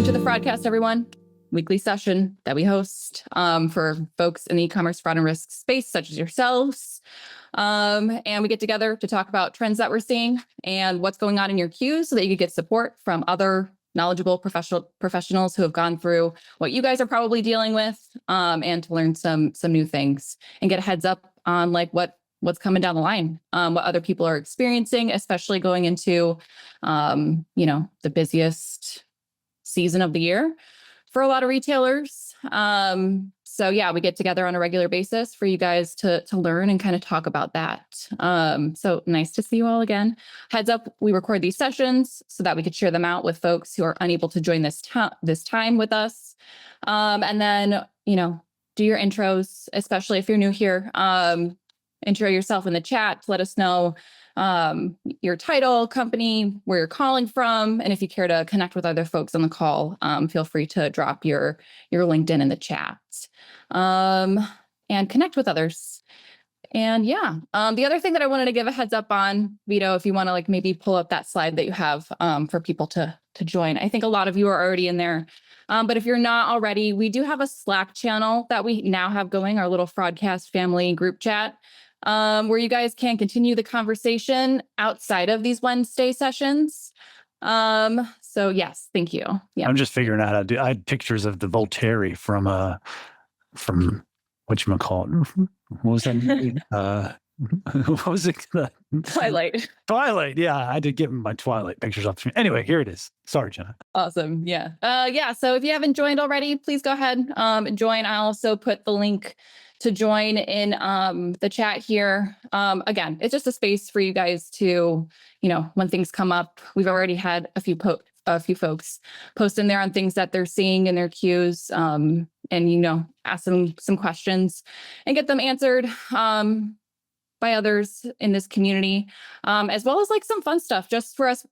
Welcome to the Fraudcast, everyone. Weekly session that we host for folks in the e-commerce fraud and risk space, such as yourselves. And we get together to talk about trends that we're seeing and what's going on in your queues so that you can get support from other knowledgeable professionals who have gone through what you guys are probably dealing with, and to learn some new things and get a heads up on like what's coming down the line, what other people are experiencing, especially going into the busiest season of the year for a lot of retailers. So yeah, we get together on a regular basis for you guys to learn and kind of talk about that. So nice to see you all again. Heads up, we record these sessions so that we could share them out with folks who are unable to join this time with us. And then, do your intros, especially if you're new here. Intro yourself in the chat to let us know your title, company, where you're calling from. And if you care to connect with other folks on the call, feel free to drop your LinkedIn in the chat and connect with others. And yeah, the other thing that I wanted to give a heads up on, Vito, if you want to like maybe pull up that slide that you have for people to join. I think a lot of you are already in there. But if you're not already, we do have a Slack channel that we now have going, our little Fraudcast family group chat, where you guys can continue the conversation outside of these Wednesday sessions. So yes, thank you. Yeah, I'm just figuring out how to do. I had pictures of the Voltaire from whatchamacallit. What was that movie? What was it? Twilight. Twilight. Yeah, I did get my Twilight pictures up. Anyway, here it is. Sorry, Jenna. Awesome. Yeah. So if you haven't joined already, please go ahead and join. I also put the link to join in the chat here. Again, it's just a space for you guys to, when things come up. We've already had a few folks post in there on things that they're seeing in their queues, and ask them some questions and get them answered by others in this community, as well as like some fun stuff just for us.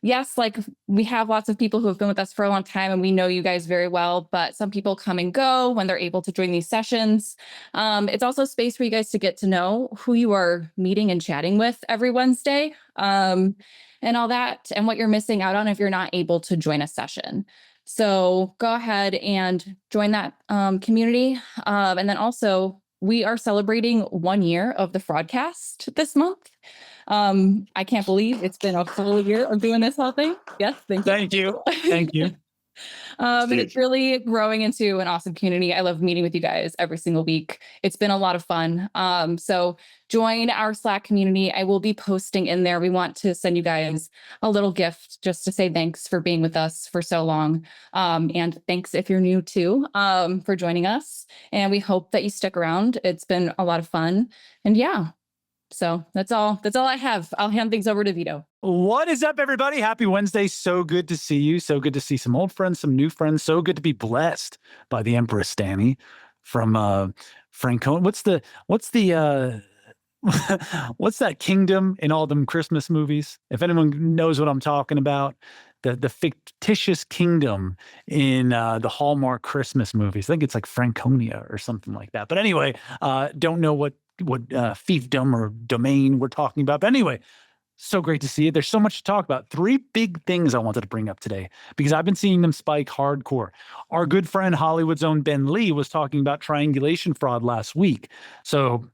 Yes, like we have lots of people who have been with us for a long time and we know you guys very well, but some people come and go when they're able to join these sessions. It's also a space for you guys to get to know who you are meeting and chatting with every Wednesday, and all that, and what you're missing out on if you're not able to join a session. So go ahead and join that community. And then also, we are celebrating 1 year of the Fraudcast this month. I can't believe it's been a full year of doing this whole thing. Yes, thank you. Thank you. And it's really growing into an awesome community. I love meeting with you guys every single week. It's been a lot of fun. So join our Slack community. I will be posting in there. We want to send you guys a little gift just to say thanks for being with us for so long. And thanks if you're new too, for joining us. And we hope that you stick around. It's been a lot of fun. And yeah. So that's all I have. I'll hand things over to Vito. What is up, everybody? Happy Wednesday. So good to see you. So good to see some old friends, some new friends. So good to be blessed by the Empress Danny from Franco. What's that kingdom in all them Christmas movies? If anyone knows what I'm talking about, the fictitious kingdom in the Hallmark Christmas movies. I think it's like Franconia or something like that. But anyway, don't know what fiefdom or domain we're talking about. But anyway, so great to see you. There's so much to talk about. 3 big things I wanted to bring up today because I've been seeing them spike hardcore. Our good friend Hollywood's own Ben Lee was talking about triangulation fraud last week. So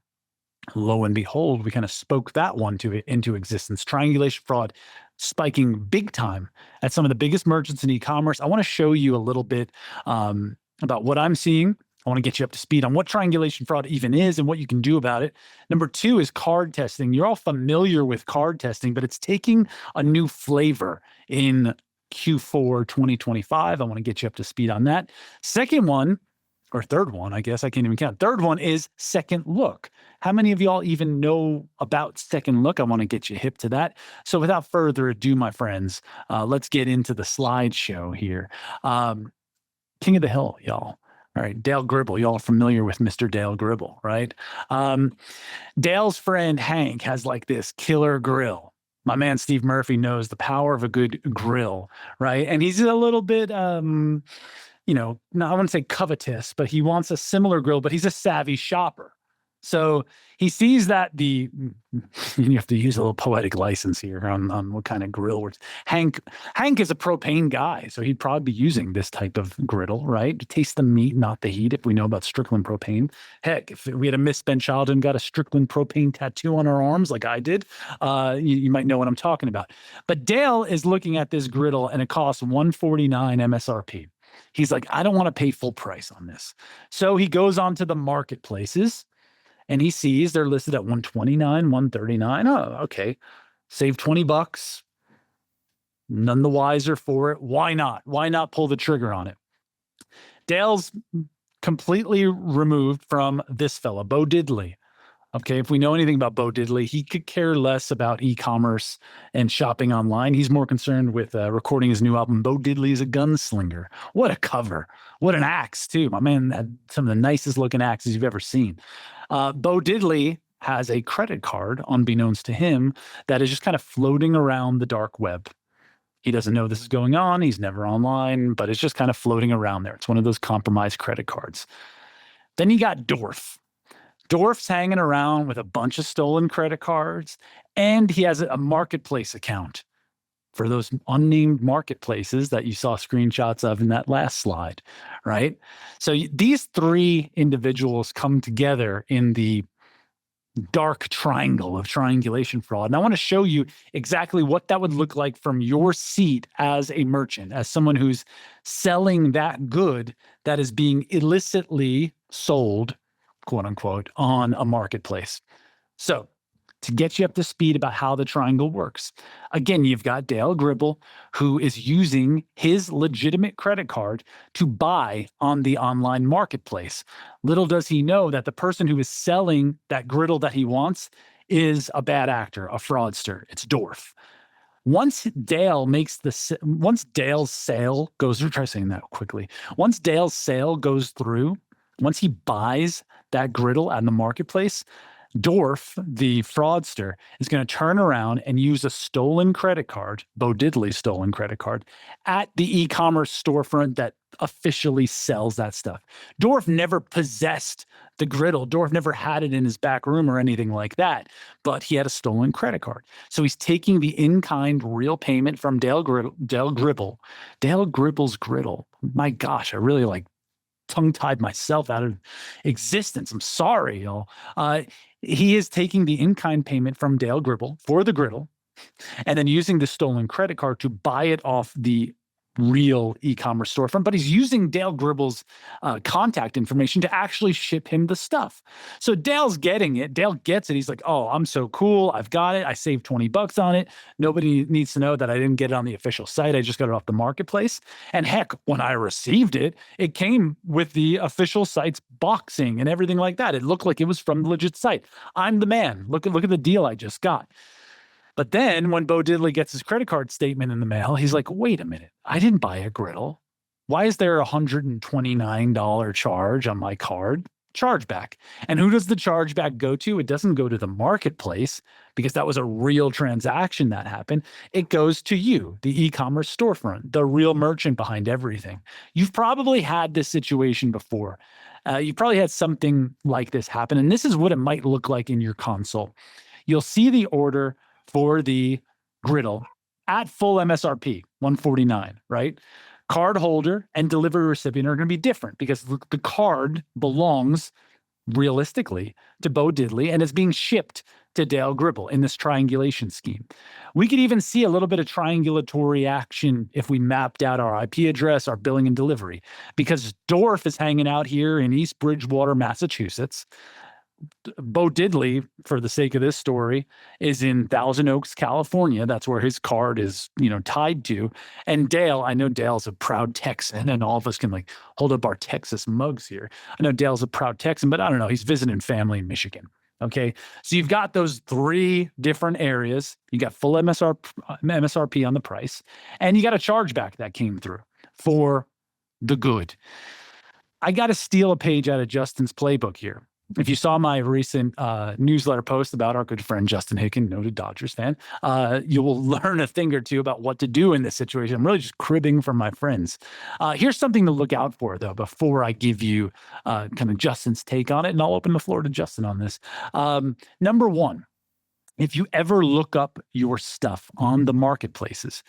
lo and behold, we kind of spoke that one into existence. Triangulation fraud spiking big time at some of the biggest merchants in e-commerce. I want to show you a little bit about what I'm seeing. I want to get you up to speed on what triangulation fraud even is and what you can do about it. Number 2 is card testing. You're all familiar with card testing, but it's taking a new flavor in Q4 2025. I want to get you up to speed on that. Second one, or third one, I guess I can't even count. Third one is Second Look. How many of y'all even know about Second Look? I want to get you hip to that. So without further ado, my friends, let's get into the slideshow here. King of the Hill, y'all. All right, Dale Gribble. Y'all are familiar with Mr. Dale Gribble, right? Dale's friend Hank has like this killer grill. My man Steve Murphy knows the power of a good grill, right? And he's a little bit, no, I wouldn't say covetous, but he wants a similar grill, but he's a savvy shopper. So he sees that you have to use a little poetic license here on what kind of griddle works. Hank is a propane guy, so he'd probably be using this type of griddle, right? To taste the meat, not the heat, if we know about Strickland propane. Heck, if we had a misspent child and got a Strickland propane tattoo on our arms like I did, you might know what I'm talking about. But Dale is looking at this griddle and it costs $149 MSRP. He's like, I don't want to pay full price on this. So he goes on to the marketplaces and he sees they're listed at 129, 139. Oh, okay. Save 20 bucks. None the wiser for it. Why not? Why not pull the trigger on it? Dale's completely removed from this fella, Bo Diddley. Okay, if we know anything about Bo Diddley, he could care less about e-commerce and shopping online. He's more concerned with recording his new album, Bo Diddley is a Gunslinger. What a cover. What an axe, too. My man had some of the nicest looking axes you've ever seen. Bo Diddley has a credit card, unbeknownst to him, that is just kind of floating around the dark web. He doesn't know this is going on. He's never online, but it's just kind of floating around there. It's one of those compromised credit cards. Then you got Dorf. Dorf's hanging around with a bunch of stolen credit cards, and he has a marketplace account for those unnamed marketplaces that you saw screenshots of in that last slide, right? So these three individuals come together in the dark triangle of triangulation fraud. And I want to show you exactly what that would look like from your seat as a merchant, as someone who's selling that good that is being illicitly sold, quote unquote, on a marketplace. So to get you up to speed about how the triangle works, again, you've got Dale Gribble, who is using his legitimate credit card to buy on the online marketplace. Little does he know that the person who is selling that griddle that he wants is a bad actor, a fraudster. It's Dorf. Once Dale's sale goes through, try saying that quickly. Once Dale's sale goes through, once he buys that griddle at the marketplace, Dorf, the fraudster, is going to turn around and use a stolen credit card, Bo Diddley's stolen credit card, at the e-commerce storefront that officially sells that stuff. Dorf never possessed the griddle. Dorf never had it in his back room or anything like that, but he had a stolen credit card. So he's taking the in-kind real payment from Dale Gribble's griddle. My gosh, I really tongue-tied myself out of existence. I'm sorry, y'all. He is taking the in-kind payment from Dale Gribble for the griddle and then using the stolen credit card to buy it off the real e-commerce storefront, but he's using Dale Gribble's contact information to actually ship him the stuff. So Dale's getting it. Dale gets it. He's like, oh, I'm so cool. I've got it. I saved 20 bucks on it. Nobody needs to know that I didn't get it on the official site. I just got it off the marketplace. And heck, when I received it, it came with the official site's boxing and everything like that. It looked like it was from the legit site. I'm the man. Look at the deal I just got. But then when Bo Diddley gets his credit card statement in the mail, he's like, wait a minute, I didn't buy a griddle. Why is there a $129 charge on my card? Chargeback. And who does the chargeback go to? It doesn't go to the marketplace because that was a real transaction that happened. It goes to you, the e-commerce storefront, the real merchant behind everything. You've probably had this situation before. You probably had something like this happen. And this is what it might look like in your console. You'll see the order for the griddle at full MSRP, $149, right? Card holder and delivery recipient are going to be different because the card belongs realistically to Bo Diddley and it's being shipped to Dale Gribble in this triangulation scheme. We could even see a little bit of triangulatory action if we mapped out our IP address, our billing and delivery, because Dorf is hanging out here in East Bridgewater, Massachusetts. Bo Diddley, for the sake of this story, is in Thousand Oaks, California. That's where his card is, tied to. And Dale, I know Dale's a proud Texan, and all of us can hold up our Texas mugs here. I know Dale's a proud Texan, but I don't know. He's visiting family in Michigan. Okay, so you've got those three different areas. You got full MSRP on the price, and you got a chargeback that came through for the good. I got to steal a page out of Justin's playbook here. If you saw my recent newsletter post about our good friend Justin Hicken, noted Dodgers fan, you will learn a thing or two about what to do in this situation. I'm really just cribbing from my friends. Here's something to look out for, though, before I give you kind of Justin's take on it, and I'll open the floor to Justin on this. Number one, if you ever look up your stuff on the marketplaces,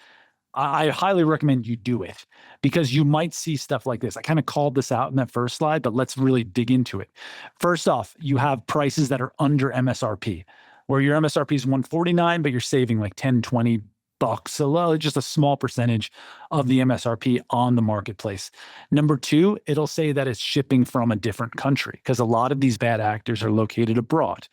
I highly recommend you do it, because you might see stuff like this. I kind of called this out in that first slide, but let's really dig into it. First off, you have prices that are under MSRP, where your MSRP is $149, but you're saving like 10, 20 bucks. So just a small percentage of the MSRP on the marketplace. Number two, it'll say that it's shipping from a different country, because a lot of these bad actors are located abroad.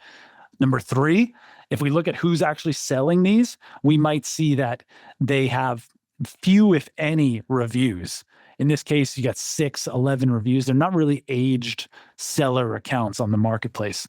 Number three, if we look at who's actually selling these, we might see that they have few, if any, reviews. In this case, you got 6, 11 reviews. They're not really aged seller accounts on the marketplace.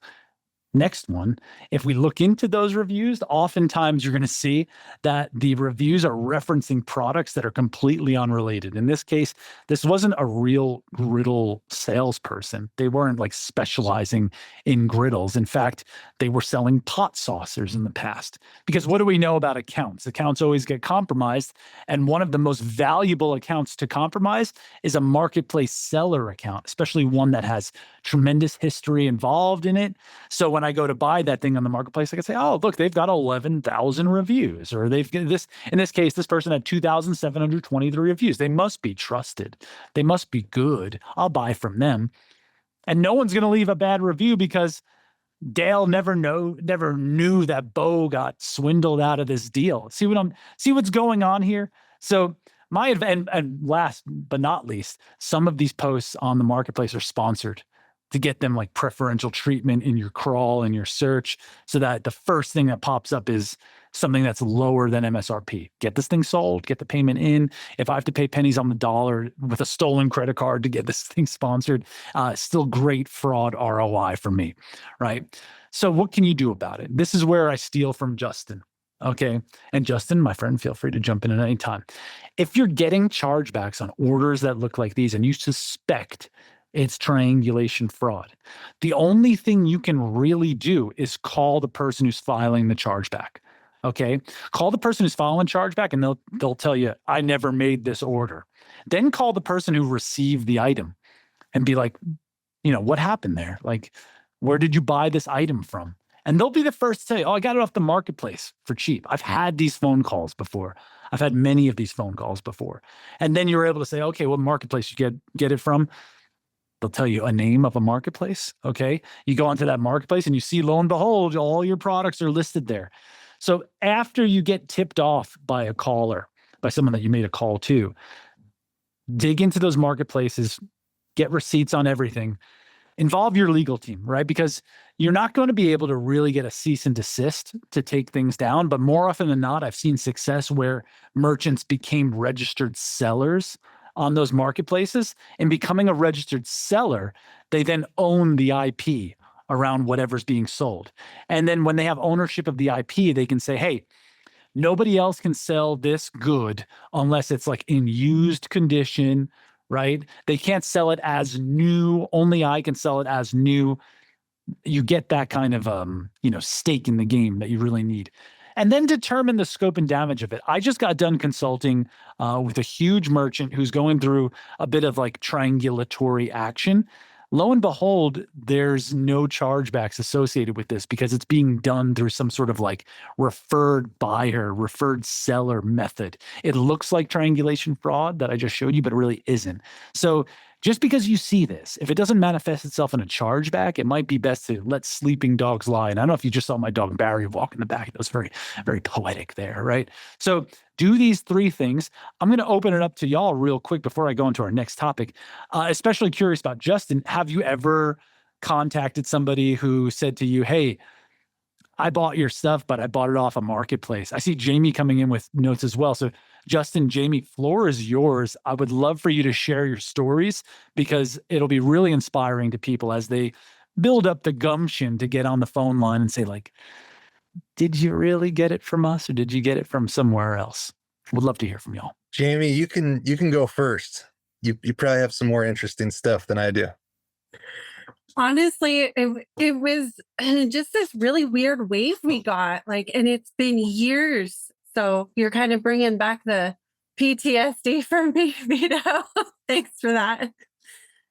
Next one, if we look into those reviews, oftentimes you're going to see that the reviews are referencing products that are completely unrelated. In this case, this wasn't a real griddle salesperson. They weren't like specializing in griddles. In fact, they were selling pot saucers in the past. Because what do we know about accounts? Accounts always get compromised. And one of the most valuable accounts to compromise is a marketplace seller account, especially one that has tremendous history involved in it. So when I go to buy that thing on the marketplace, I can say, oh, look, they've got 11,000 reviews, or they've got this, in this case, this person had 2,723 reviews. They must be trusted. They must be good. I'll buy from them. And no one's going to leave a bad review because Dale never knew that Bo got swindled out of this deal. See what's going on here? So and last but not least, some of these posts on the marketplace are sponsored to get them like preferential treatment in your crawl and your search, so that the first thing that pops up is something that's lower than MSRP. Get this thing sold, get the payment in. If I have to pay pennies on the dollar with a stolen credit card to get this thing sponsored, still great fraud ROI for me, right? So what can you do about it? This is where I steal from Justin. Okay. And Justin, my friend, feel free to jump in at any time. If you're getting chargebacks on orders that look like these and you suspect it's triangulation fraud, the only thing you can really do is call the person who's filing the chargeback. Okay. Call the person who's filing chargeback and they'll tell you, I never made this order. Then call the person who received the item and be like, what happened there? Like, where did you buy this item from? And they'll be the first to say, oh, I got it off the marketplace for cheap. I've had these phone calls before. I've had many of these phone calls before. And then you're able to say, okay, what marketplace you get it from? They'll tell you a name of a marketplace. Okay. You go onto that marketplace and you see, lo and behold, all your products are listed there. So after you get tipped off by a caller, by someone that you made a call to, dig into those marketplaces, get receipts on everything, involve your legal team, right? Because you're not going to be able to really get a cease and desist to take things down. But more often than not, I've seen success where merchants became registered sellers on those marketplaces, and becoming a registered seller, they then own the IP around whatever's being sold. And then when they have ownership of the IP, they can say, hey, nobody else can sell this good unless it's like in used condition, right? They can't sell it as new. Only I can sell it as new. You get that kind of, stake in the game that you really need. And then determine the scope and damage of it. I just got done consulting with a huge merchant who's going through a bit of like triangulatory action. Lo and behold, there's no chargebacks associated with this because it's being done through some sort of like referred buyer, referred seller method. It looks like triangulation fraud that I just showed you, but it really isn't. So just because you see this, if it doesn't manifest itself in a chargeback, it might be best to let sleeping dogs lie. And I don't know if you just saw my dog Barry walk in the back. It was very, very poetic there, right? So do these 3 things. I'm going to open it up to y'all real quick before I go into our next topic. Especially curious about Justin. Have you ever contacted somebody who said to you, hey, I bought your stuff, but I bought it off a marketplace? I see Jamie coming in with notes as well. So Justin, Jamie, floor is yours. I would love for you to share your stories because it'll be really inspiring to people as they build up the gumption to get on the phone line and say like, did you really get it from us or did you get it from somewhere else? Would love to hear from y'all. Jamie, you can go first. You probably have some more interesting stuff than I do. Honestly, it was just this really weird wave we got, like, and it's been years. So you're kind of bringing back the PTSD for me, Vito. Thanks for that.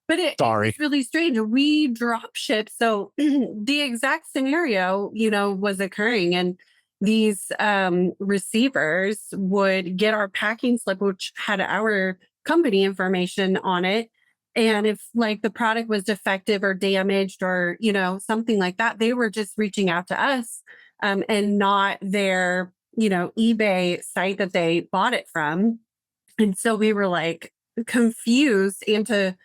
But it was Sorry. really strange. We drop shipped. So the exact scenario, was occurring. And these receivers would get our packing slip, which had our company information on it. And if like the product was defective or damaged or, something like that, they were just reaching out to us and not their, eBay site that they bought it from. And so we were like confused. And to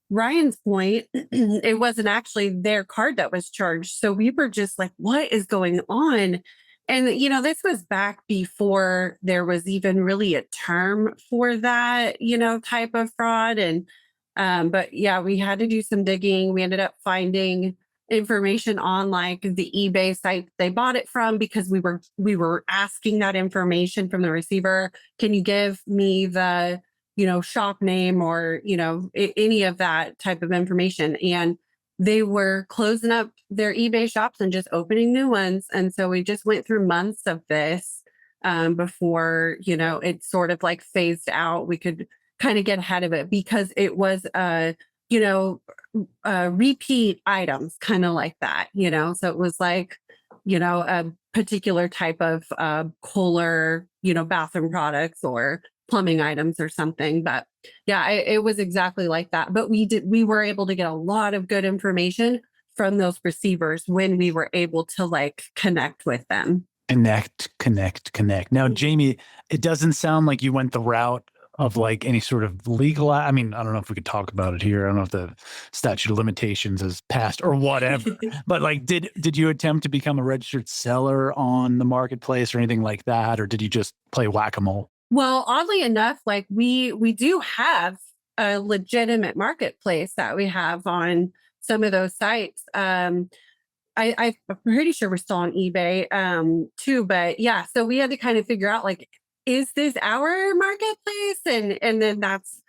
Ryan's point, it wasn't actually their card that was charged. So we were just like, what is going on? And, this was back before there was even really a term for that, type of fraud. And, but yeah, we had to do some digging. We ended up finding information on like the eBay site they bought it from because we were asking that information from the receiver. Can you give me the shop name or, any of that type of information. And they were closing up their eBay shops and just opening new ones. And so we just went through months of this before, it sort of like phased out. We could kind of get ahead of it because it was, repeat items, kind of like that, so it was like, a particular type of Kohler, bathroom products or plumbing items or something. But yeah, it was exactly like that. But we were able to get a lot of good information from those receivers when we were able to like connect with them. Connect. Now, Jamie, it doesn't sound like you went the route of like any sort of legal. I mean, I don't know if we could talk about it here. I don't know if the statute of limitations has passed or whatever. But like, did you attempt to become a registered seller on the marketplace or anything like that, or did you just play whack-a-mole? Well, oddly enough, like we do have a legitimate marketplace that we have on some of those sites. I'm pretty sure we're still on eBay too, but yeah, so we had to kind of figure out like, is this our marketplace? And then that's,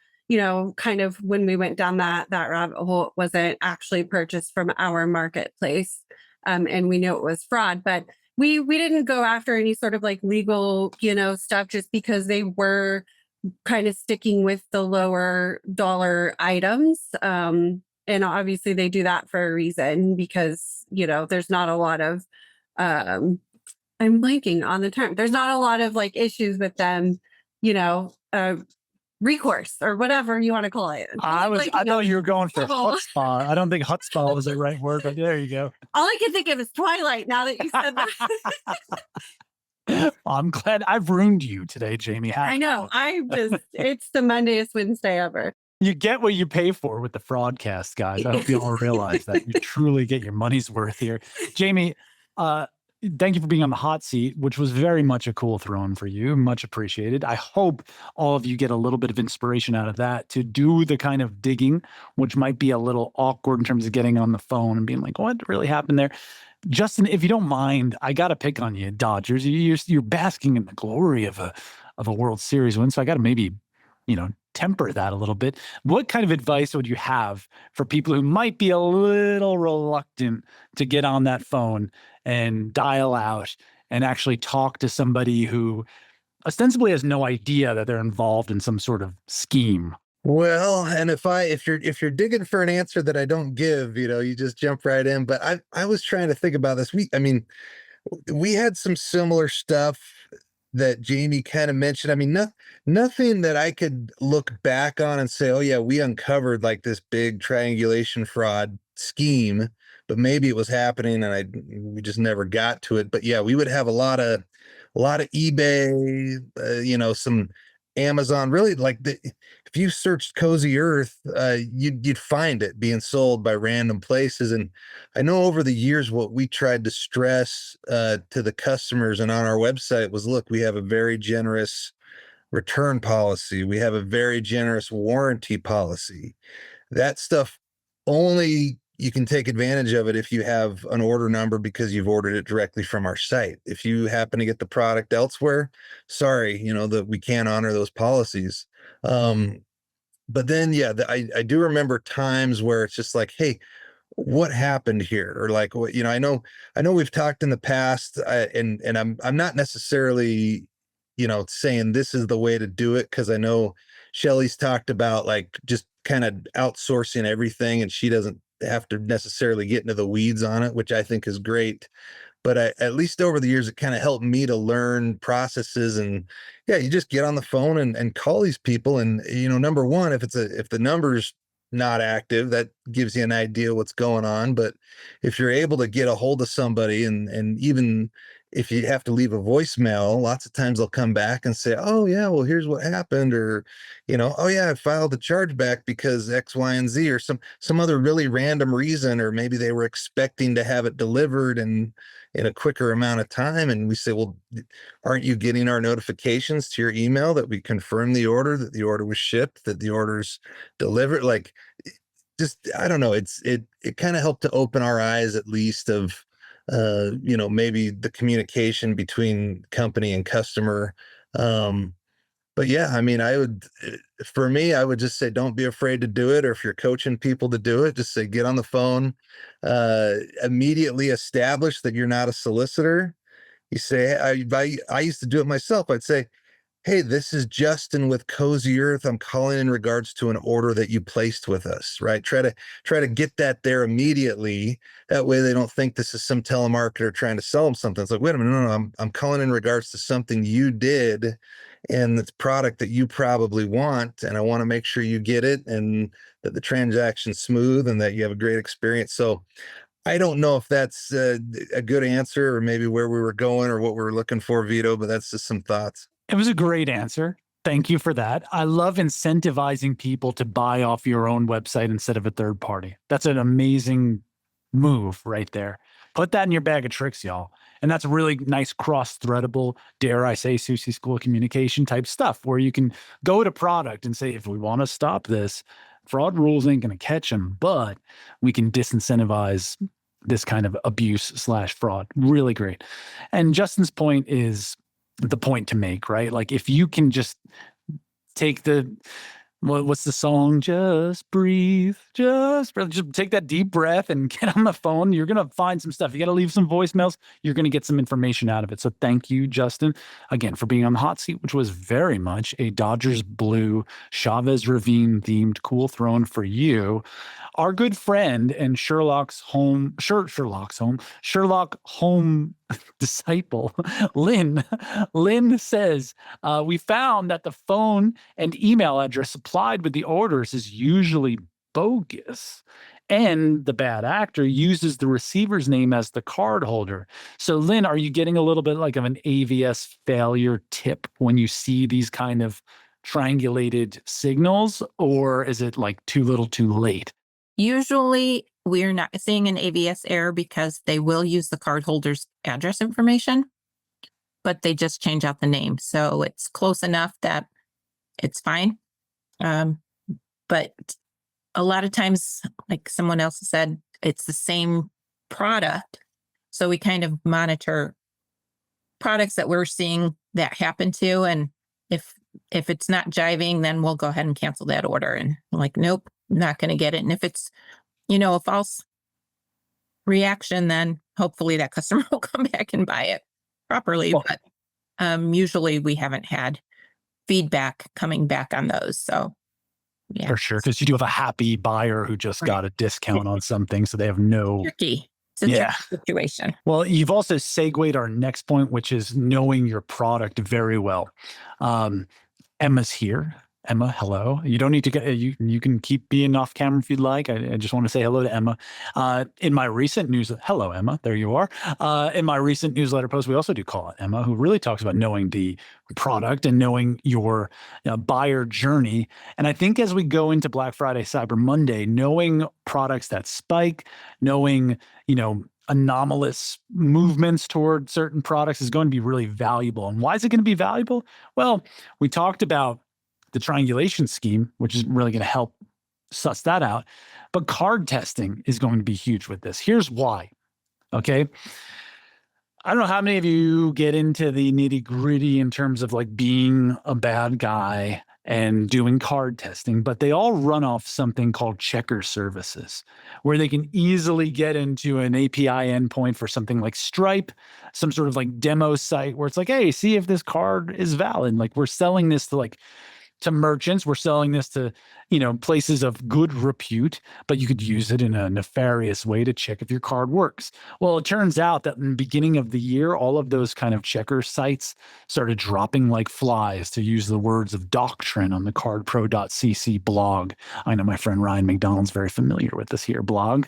kind of when we went down that rabbit hole, it wasn't actually purchased from our marketplace. And we knew it was fraud, but we didn't go after any sort of like legal, stuff just because they were kind of sticking with the lower dollar items. And obviously they do that for a reason because, there's not a lot of, I'm blanking on the term. There's not a lot of like issues with them, recourse or whatever you want to call it. I thought you were going for chutzpah. I don't think chutzpah was the right word, but there you go. All I can think of is Twilight now that you said that. I'm glad I've ruined you today, Jamie. I know. It's the Mondayest Wednesday ever. You get what you pay for with the Fraudcast, guys. I hope you all realize that you truly get your money's worth here. Jamie, thank you for being on the hot seat, which was very much a cool throne for you. Much appreciated. I hope all of you get a little bit of inspiration out of that to do the kind of digging, which might be a little awkward in terms of getting on the phone and being like, what really happened there? Justin, if you don't mind, I got to pick on you, Dodgers. You're basking in the glory of a World Series win, so I got to maybe, temper that a little bit. What kind of advice would you have for people who might be a little reluctant to get on that phone and dial out and actually talk to somebody who ostensibly has no idea that they're involved in some sort of scheme? Well, and if you're digging for an answer that I don't give, you just jump right in. But I was trying to think about this. We had some similar stuff that Jamie kind of mentioned. I mean, nothing that I could look back on and say, oh yeah, we uncovered like this big triangulation fraud scheme, but maybe it was happening and we just never got to it. But yeah, we would have a lot of eBay, some Amazon, really like if you searched Cozy Earth, you'd find it being sold by random places. And I know over the years, what we tried to stress to the customers and on our website was, look, we have a very generous return policy. We have a very generous warranty policy. That stuff only you can take advantage of it if you have an order number because you've ordered it directly from our site. If you happen to get the product elsewhere, sorry, that we can't honor those policies. But then, yeah, I do remember times where it's just like, hey, what happened here? Or like, what, I know we've talked in the past, and I'm not necessarily, saying this is the way to do it. Cause I know Shelly's talked about like just kind of outsourcing everything, and she doesn't have to necessarily get into the weeds on it, which I think is great. But at least over the years, it kind of helped me to learn processes. And yeah, you just get on the phone and call these people. And, number one, if the number's not active, that gives you an idea what's going on. But if you're able to get a hold of somebody, and even if you have to leave a voicemail, lots of times they'll come back and say, oh yeah, well, here's what happened. Or, oh yeah, I filed a chargeback because X, Y, and Z, or some other really random reason. Or maybe they were expecting to have it delivered and in a quicker amount of time. And we say, well, aren't you getting our notifications to your email that we confirmed the order, that the order was shipped, that the order's delivered? Like, just, I don't know. It kind of helped to open our eyes, at least, of, maybe the communication between company and customer. But yeah, I mean, for me, I would just say, don't be afraid to do it. Or if you're coaching people to do it, just say, get on the phone, immediately establish that you're not a solicitor. You say, I used to do it myself. I'd say, hey, this is Justin with Cozy Earth. I'm calling in regards to an order that you placed with us, right? Try to get that there immediately. That way they don't think this is some telemarketer trying to sell them something. It's like, wait a minute, no, I'm calling in regards to something you did, and it's product that you probably want, and I want to make sure you get it, and that the transaction's smooth, and that you have a great experience. So I don't know if that's a good answer, or maybe where we were going, or what we were looking for, Vito, but that's just some thoughts. It was a great answer. Thank you for that. I love incentivizing people to buy off your own website instead of a third party. That's an amazing move right there. Put that in your bag of tricks, y'all. And that's really nice cross-threadable, dare I say, Susie School of Communication type stuff, where you can go to product and say, if we want to stop this, fraud rules ain't going to catch them, but we can disincentivize this kind of abuse/fraud. Really great. And Justin's point is the point to make, right? Like, if you can just take what's the song? Just breathe, just take that deep breath and get on the phone. You're going to find some stuff. You got to leave some voicemails. You're going to get some information out of it. So thank you, Justin, again, for being on the hot seat, which was very much a Dodgers blue Chavez Ravine themed cool throne for you. Our good friend and Sherlock Holmes disciple, Lynn says, we found that the phone and email address supplied with the orders is usually bogus, and the bad actor uses the receiver's name as the card holder. So Lynn, are you getting a little bit like of an AVS failure tip when you see these kind of triangulated signals, or is it like too little too late? Usually we're not seeing an AVS error because they will use the cardholder's address information, but they just change out the name. So it's close enough that it's fine. But a lot of times, like someone else said, it's the same product. So we kind of monitor products that we're seeing that happen to. And if it's not jiving, then we'll go ahead and cancel that order. And I'm like, nope, not going to get it. And if it's, a false reaction, then hopefully that customer will come back and buy it properly. Well, but usually we haven't had feedback coming back on those. So yeah. For sure. Because you do have a happy buyer who just got a discount on something. So they have no. Tricky. It's a tricky situation. Well, you've also segued our next point, which is knowing your product very well. Emma's here. Emma, hello. You don't need to get, you can keep being off camera if you'd like. I just want to say hello to Emma. In my recent news, hello, Emma, there you are. In my recent newsletter post, we also do call it Emma, who really talks about knowing the product and knowing your buyer journey. And I think as we go into Black Friday, Cyber Monday, knowing products that spike, knowing, anomalous movements toward certain products is going to be really valuable. And why is it going to be valuable? Well, we talked about the triangulation scheme, which is really going to help suss that out. But card testing is going to be huge with this. Here's why. Okay. I don't know how many of you get into the nitty gritty in terms of like being a bad guy and doing card testing, but they all run off something called checker services, where they can easily get into an API endpoint for something like Stripe, some sort of like demo site where it's like, hey, see if this card is valid. Like we're selling this to merchants. We're selling this to, places of good repute, but you could use it in a nefarious way to check if your card works. Well, it turns out that in the beginning of the year, all of those kind of checker sites started dropping like flies, to use the words of Doctrine on the cardpro.cc blog. I know my friend Ryan McDonald's very familiar with this here blog.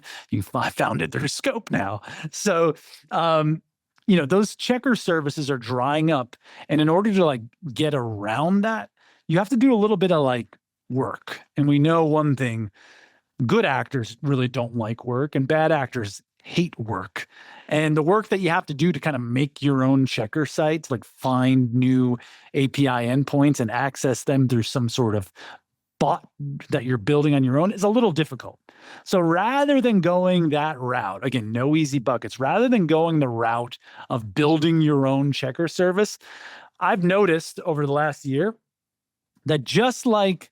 I found it through Scope now. So, those checker services are drying up. And in order to like get around that, you have to do a little bit of like work. And we know one thing, good actors really don't like work and bad actors hate work. And the work that you have to do to kind of make your own checker sites, like find new API endpoints and access them through some sort of bot that you're building on your own, is a little difficult. So rather than going that route, again, no easy buckets, rather than going the route of building your own checker service, I've noticed over the last year that just like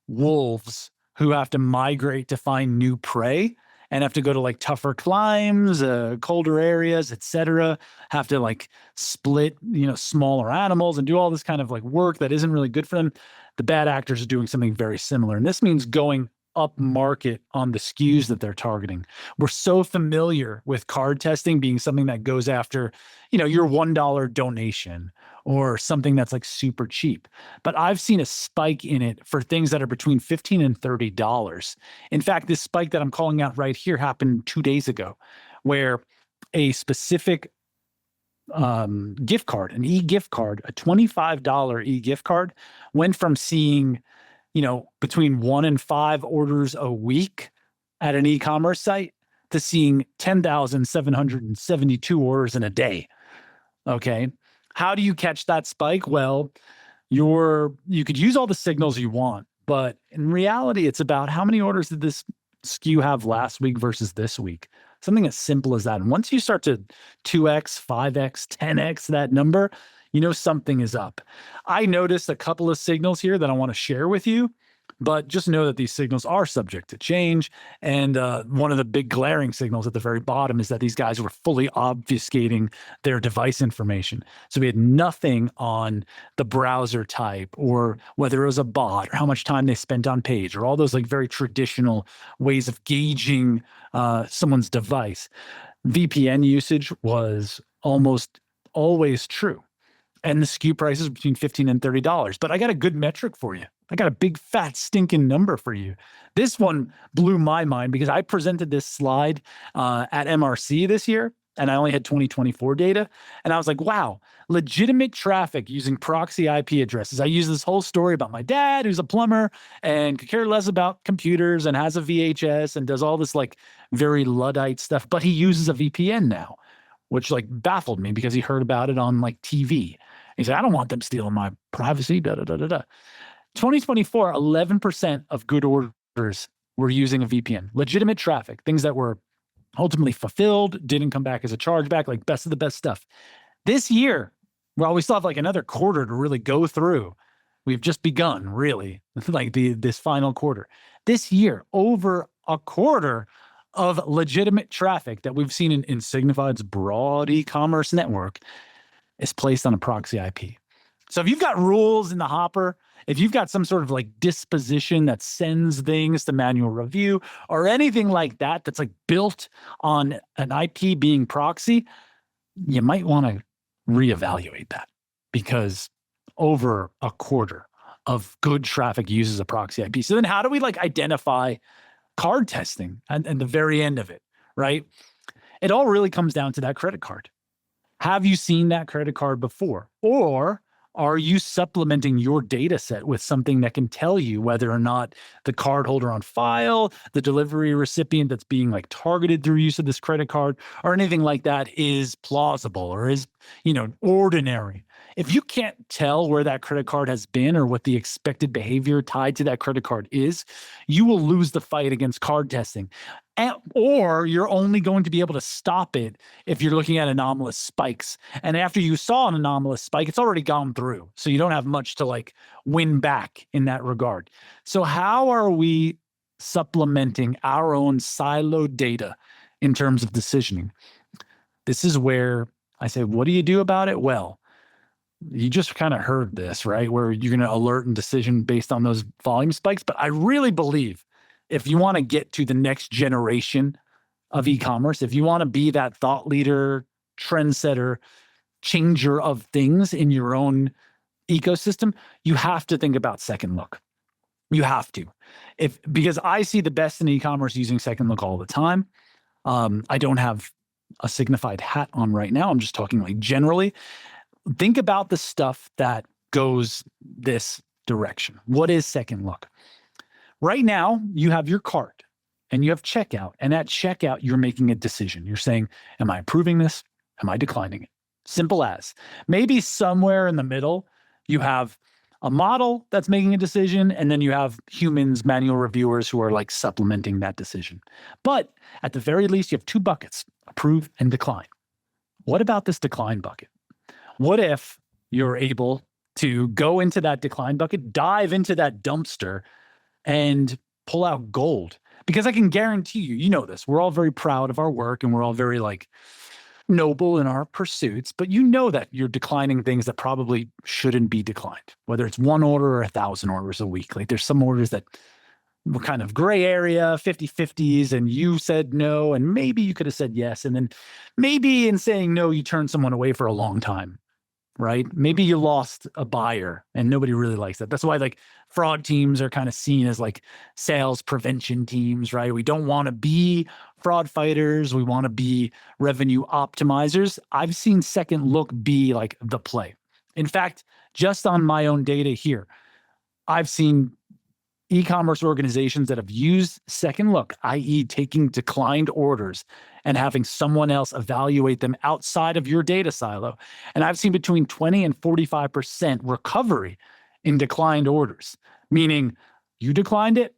wolves who have to migrate to find new prey and have to go to like tougher climes, colder areas, etc., have to like split, smaller animals and do all this kind of like work that isn't really good for them, the bad actors are doing something very similar. And this means going up market on the SKUs that they're targeting. We're so familiar with card testing being something that goes after, your $1 donation or something that's like super cheap. But I've seen a spike in it for things that are between $15 and $30. In fact, this spike that I'm calling out right here happened 2 days ago, where a specific gift card, an e-gift card, a $25 e-gift card, went from seeing between 1 and 5 orders a week at an e-commerce site to seeing 10,772 orders in a day. Okay. How do you catch that spike? Well, you could use all the signals you want, but in reality, it's about how many orders did this SKU have last week versus this week. Something as simple as that. And once you start to 2x, 5x, 10x that number, something is up. I noticed a couple of signals here that I want to share with you, but just know that these signals are subject to change. And one of the big glaring signals at the very bottom is that these guys were fully obfuscating their device information. So we had nothing on the browser type or whether it was a bot or how much time they spent on page or all those like very traditional ways of gauging someone's device. VPN usage was almost always true. And the SKU price is between $15 and $30. But I got a good metric for you. I got a big, fat, stinking number for you. This one blew my mind because I presented this slide at MRC this year, and I only had 2024 data. And I was like, wow, legitimate traffic using proxy IP addresses. I use this whole story about my dad, who's a plumber and could care less about computers and has a VHS and does all this like very Luddite stuff, but he uses a VPN now, which like baffled me because he heard about it on like TV. He said, I don't want them stealing my privacy, 2024, 11% of good orders were using a VPN. Legitimate traffic, things that were ultimately fulfilled, didn't come back as a chargeback, like best of the best stuff. This year, well, we still have like another quarter to really go through. We've just begun, really, like this final quarter. This year, over a quarter of legitimate traffic that we've seen in Incentivize's broad e-commerce network is placed on a proxy IP. So if you've got rules in the hopper, if you've got some sort of like disposition that sends things to manual review or anything like that, that's like built on an IP being proxy, you might want to reevaluate that, because over a quarter of good traffic uses a proxy IP. So then how do we like identify card testing and the very end of it, right? It all really comes down to that credit card. Have you seen that credit card before? Or are you supplementing your data set with something that can tell you whether or not the cardholder on file, the delivery recipient that's being like targeted through use of this credit card, or anything like that is plausible or is, ordinary? If you can't tell where that credit card has been or what the expected behavior tied to that credit card is, you will lose the fight against card testing. or you're only going to be able to stop it if you're looking at anomalous spikes. And after you saw an anomalous spike, it's already gone through. So you don't have much to like win back in that regard. So how are we supplementing our own siloed data in terms of decisioning? This is where I say, what do you do about it? Well, you just kind of heard this, right? Where you're going to alert and decision based on those volume spikes. But I really believe if you want to get to the next generation of e-commerce, if you want to be that thought leader, trendsetter, changer of things in your own ecosystem, you have to think about second look. You have to. Because I see the best in e-commerce using second look all the time. I don't have a signified hat on right now. I'm just talking like generally. Think about the stuff that goes this direction. What is second look? Right now, you have your cart and you have checkout. And at checkout, you're making a decision. You're saying, am I approving this? Am I declining it? Simple as. Maybe somewhere in the middle, you have a model that's making a decision, and then you have humans, manual reviewers who are like supplementing that decision. But at the very least, you have two buckets, approve and decline. What about this decline bucket? What if you're able to go into that decline bucket, dive into that dumpster, and pull out gold? Because I can guarantee you, you know this, we're all very proud of our work and we're all very like noble in our pursuits, but you know that you're declining things that probably shouldn't be declined, whether it's 1 order or 1,000 orders a week. Like there's some orders that were kind of gray area, 50-50s, and you said no, and maybe you could have said yes. And then maybe in saying no, you turned someone away for a long time. Right? Maybe you lost a buyer and nobody really likes that. That's why like fraud teams are kind of seen as like sales prevention teams, right? We don't want to be fraud fighters. We want to be revenue optimizers. I've seen second look be like the play. In fact, just on my own data here, I've seen e-commerce organizations that have used second look, i.e. taking declined orders and having someone else evaluate them outside of your data silo. And I've seen between 20 and 45% recovery in declined orders, meaning you declined it,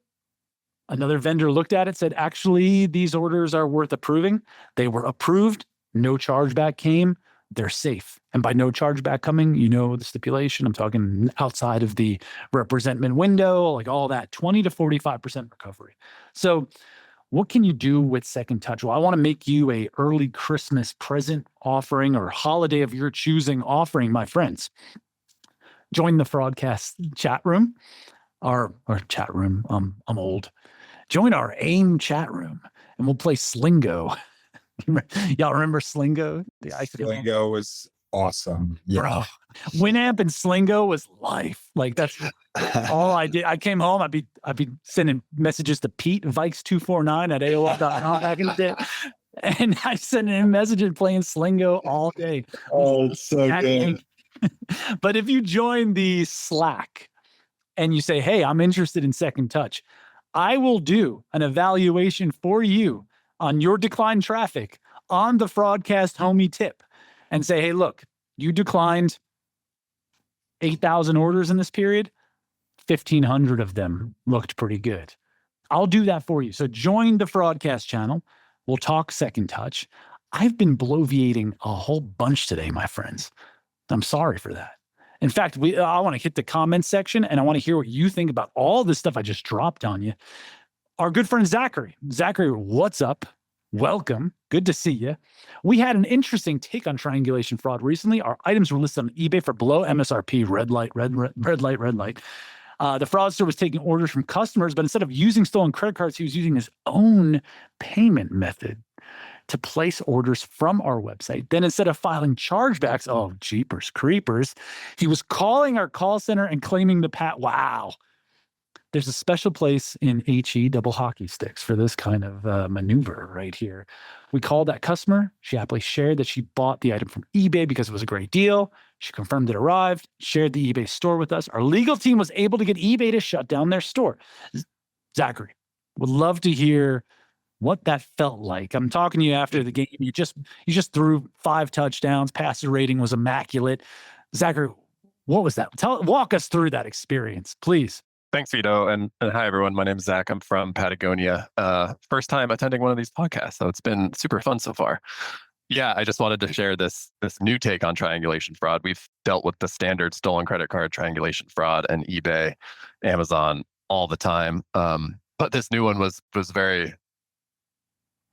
another vendor looked at it, said, actually, these orders are worth approving. They were approved, no chargeback came, they're safe. And by no chargeback coming, you know the stipulation. I'm talking outside of the representment window, like all that, 20 to 45% recovery. So what can you do with Second Touch? Well, I want to make you a early Christmas present offering or holiday of your choosing offering, my friends. Join the Fraudcast chat room, our chat room. I'm old. Join our AIM chat room and we'll play Slingo. Y'all remember Slingo? Slingo was awesome. Yeah. Bro, Winamp and Slingo was life. Like that's all I did. I came home. I'd be sending messages to Pete Vikes249 at AOL.com back in the day. And I sent him messages playing Slingo all day. Oh, it's so good. But if you join the Slack and you say, hey, I'm interested in Second Touch, I will do an evaluation for you on your declined traffic on the Fraudcast homie tip and say, hey, look, you declined 8,000 orders in this period. 1,500 of them looked pretty good. I'll do that for you. So join the Fraudcast channel. We'll talk Second Touch. I've been bloviating a whole bunch today, my friends. I'm sorry for that. In fact, I want to hit the comment section and I want to hear what you think about all this stuff I just dropped on you. Our good friend Zachary. Zachary, what's up? Welcome. Good to see you. We had an interesting take on triangulation fraud recently. Our items were listed on eBay for below MSRP. Red light, red light, red light. The fraudster was taking orders from customers, but instead of using stolen credit cards, he was using his own payment method to place orders from our website. Then instead of filing chargebacks, oh, jeepers creepers, he was calling our call center and claiming the wow. There's a special place in HE double hockey sticks for this kind of maneuver right here. We called that customer. She happily shared that she bought the item from eBay because it was a great deal. She confirmed it arrived, shared the eBay store with us. Our legal team was able to get eBay to shut down their store. Zachary, would love to hear what that felt like. I'm talking to you after the game. You just threw 5 touchdowns. Passer rating was immaculate. Zachary, what was that? Walk us through that experience, please. Thanks, Vito. And hi, everyone. My name is Zach. I'm from Patagonia. First time attending one of these podcasts, so it's been super fun so far. Yeah, I just wanted to share this new take on triangulation fraud. We've dealt with the standard stolen credit card triangulation fraud and eBay, Amazon all the time. But this new one was very,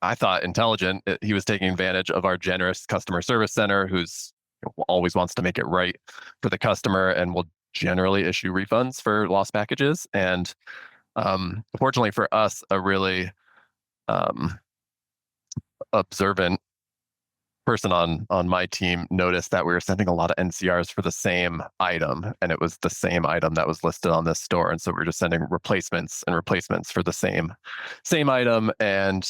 I thought, intelligent. He was taking advantage of our generous customer service center, who's always wants to make it right for the customer and will generally issue refunds for lost packages. And fortunately for us, a really observant person on my team noticed that we were sending a lot of NCRs for the same item, and it was the same item that was listed on this store. And so we're just sending replacements for the same item. And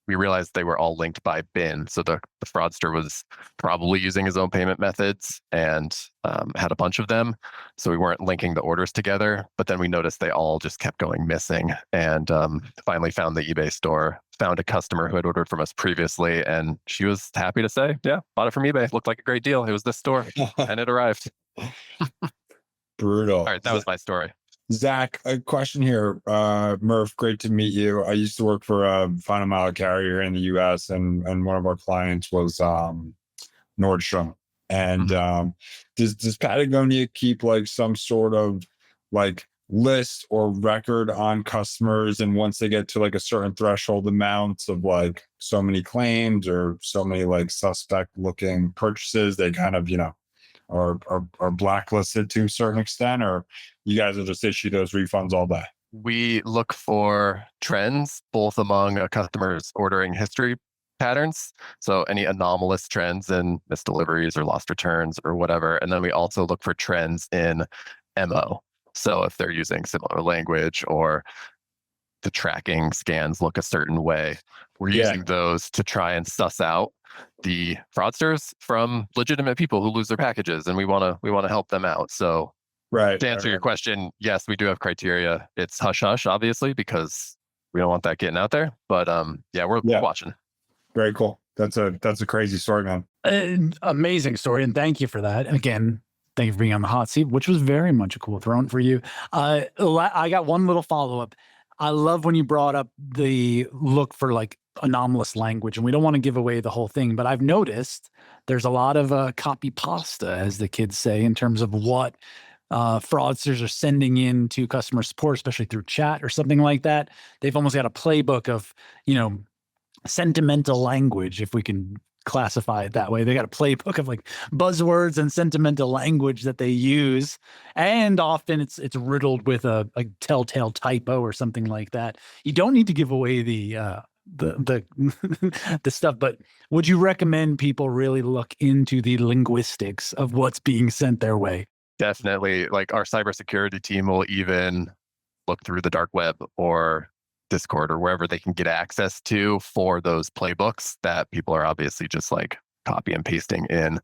we realized they were all linked by bin. So the fraudster was probably using his own payment methods and had a bunch of them. So we weren't linking the orders together. But then we noticed they all just kept going missing, and finally found the eBay store, found a customer who had ordered from us previously. And she was happy to say, yeah, bought it from eBay. Looked like a great deal. It was this store and it arrived. Brutal. All right, that was my story. Zach, a question here. Murph, great to meet you. I used to work for a final mile carrier in the US, and one of our clients was Nordstrom. And does Patagonia keep like some sort of like list or record on customers, and once they get to like a certain threshold amounts of like so many claims or so many like suspect looking purchases, they kind of, are blacklisted to a certain extent, or you guys will just issue those refunds all day? We look for trends both among a customer's ordering history patterns, so any anomalous trends in missed deliveries or lost returns or whatever. And then we also look for trends in MO. So if they're using similar language or the tracking scans look a certain way, we're using those to try and suss out the fraudsters from legitimate people who lose their packages, and we want to help them out. So to answer your question, yes, we do have criteria. It's hush hush, obviously, because we don't want that getting out there. But we're watching. Very cool. That's a crazy story, man. Amazing story, and thank you for that. Again, thank you for being on the hot seat, which was very much a cool throne for you. I got one little follow-up. I love when you brought up the look for like anomalous language, and we don't want to give away the whole thing, but I've noticed there's a lot of copy pasta, as the kids say, in terms of what fraudsters are sending in to customer support, especially through chat or something like that. They've almost got a playbook of, sentimental language, if we can classify it that way. They got a playbook of like buzzwords and sentimental language that they use, and often it's riddled with a telltale typo or something like that. You don't need to give away the the stuff, but would you recommend people really look into the linguistics of what's being sent their way? Definitely. Like our cybersecurity team will even look through the dark web or Discord or wherever they can get access to for those playbooks that people are obviously just like copy and pasting in.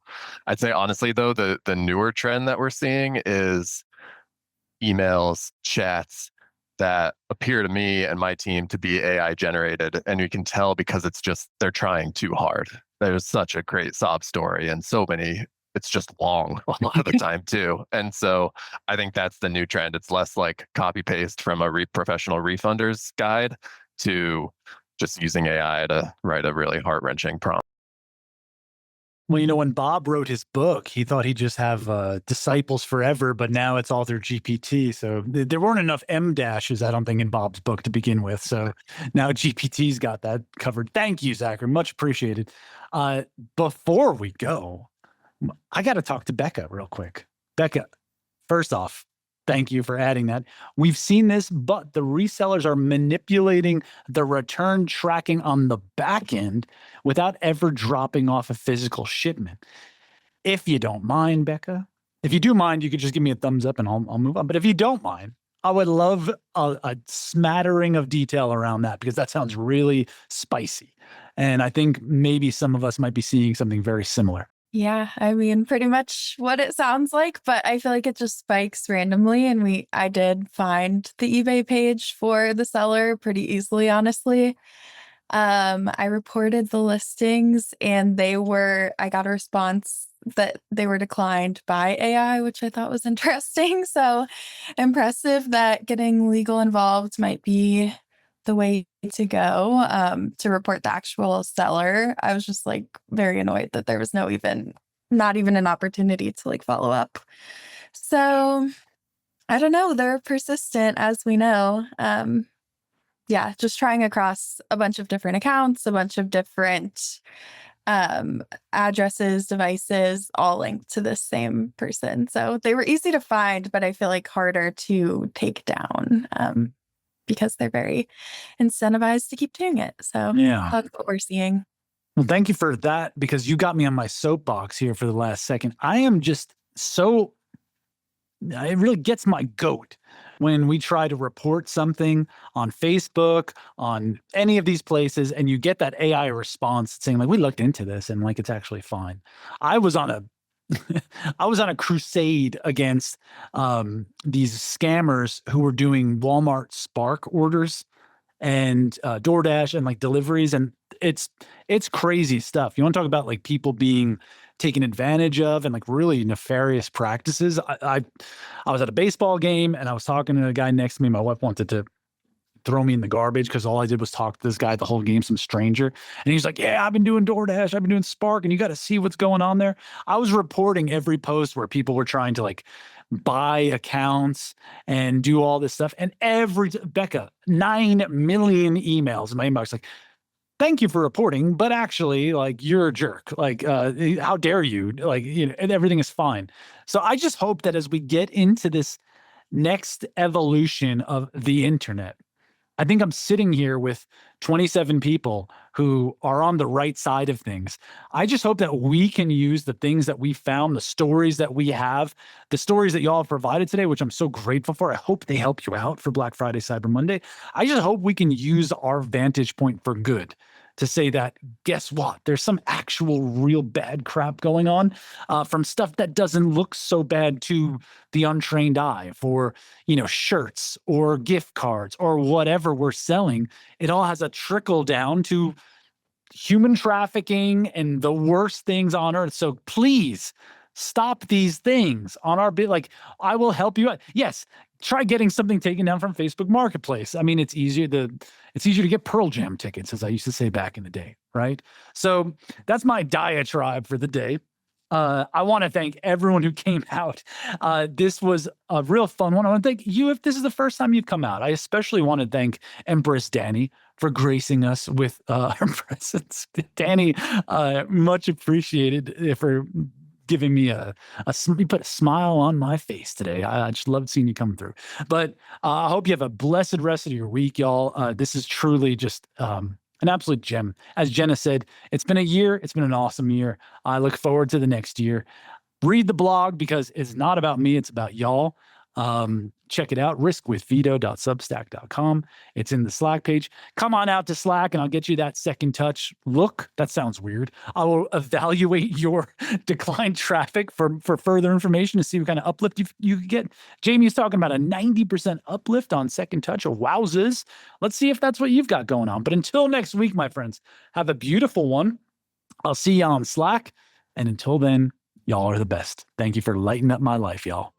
I'd say honestly though, the newer trend that we're seeing is emails, chats that appear to me and my team to be AI generated. And you can tell because it's just, they're trying too hard. There's such a great sob story and so many, it's just long a lot of the time too. And so I think that's the new trend. It's less like copy paste from a professional refunder's guide to just using AI to write a really heart-wrenching prompt. Well, when Bob wrote his book, he thought he'd just have disciples forever, but now it's all through GPT. So there weren't enough M dashes, I don't think, in Bob's book to begin with. So now GPT's got that covered. Thank you, Zachary. Much appreciated. Before we go, I got to talk to Becca real quick. Becca, first off, thank you for adding that. We've seen this, but the resellers are manipulating the return tracking on the back end without ever dropping off a physical shipment. If you don't mind, Becca, if you do mind, you could just give me a thumbs up and I'll move on. But if you don't mind, I would love a smattering of detail around that, because that sounds really spicy. And I think maybe some of us might be seeing something very similar. Yeah, I mean, pretty much what it sounds like, but I feel like it just spikes randomly. And I did find the eBay page for the seller pretty easily, honestly. I reported the listings and I got a response that they were declined by AI, which I thought was interesting. So impressive that getting legal involved might be the way to go to report the actual seller. I was just like very annoyed that there was not even an opportunity to like follow up. So I don't know. They're persistent, as we know. Yeah, just trying across a bunch of different accounts, a bunch of different addresses, devices, all linked to the same person. So they were easy to find, but I feel like harder to take down because they're very incentivized to keep doing it. So Yeah. that's what we're seeing. Well, thank you for that, because you got me on my soapbox here for the last second. I am just so, it really gets my goat when we try to report something on Facebook, on any of these places, and you get that AI response saying like, we looked into this and like, it's actually fine. I was on a I was on a crusade against these scammers who were doing Walmart Spark orders and DoorDash and like deliveries, and it's crazy stuff. You want to talk about like people being taken advantage of and like really nefarious practices. I was at a baseball game and I was talking to a guy next to me. My wife wanted to throw me in the garbage because all I did was talk to this guy the whole game, some stranger. And he's like, yeah, I've been doing DoorDash, I've been doing Spark, and you got to see what's going on there. I was reporting every post where people were trying to like buy accounts and do all this stuff. And Becca, 9 million emails in my inbox, like, thank you for reporting, but actually, like, you're a jerk. Like, how dare you? Like, you know, and everything is fine. So I just hope that as we get into this next evolution of the internet, I think I'm sitting here with 27 people who are on the right side of things. I just hope that we can use the things that we found, the stories that we have, the stories that y'all have provided today, which I'm so grateful for. I hope they help you out for Black Friday, Cyber Monday. I just hope we can use our vantage point for good to say that, guess what? There's some actual real bad crap going on from stuff that doesn't look so bad to the untrained eye, for, you know, shirts or gift cards or whatever we're selling. It all has a trickle down to human trafficking and the worst things on earth. So please stop these things on our bit. Like, I will help you out. Yes, try getting something taken down from Facebook Marketplace. I mean, it's easier to get Pearl Jam tickets, as I used to say back in the day, right? So that's my diatribe for the day. I want to thank everyone who came out. This was a real fun one. I want to thank you if this is the first time you've come out. I especially want to thank Empress Danny for gracing us with her presence. Danny, much appreciated for giving me you put a smile on my face today. I just loved seeing you come through. But I hope you have a blessed rest of your week, y'all. This is truly just an absolute gem. As Jenna said, it's been a year. It's been an awesome year. I look forward to the next year. Read the blog because it's not about me. It's about y'all. Check it out, riskwithvito.substack.com. It's in the Slack page. Come on out to Slack and I'll get you that second touch look. That sounds weird. I will evaluate your declined traffic for further information to see what kind of uplift you could get. Jamie's talking about a 90% uplift on second touch. Oh, wowzers. Let's see if that's what you've got going on. But until next week, my friends, have a beautiful one. I'll see you on Slack. And until then, y'all are the best. Thank you for lighting up my life, y'all.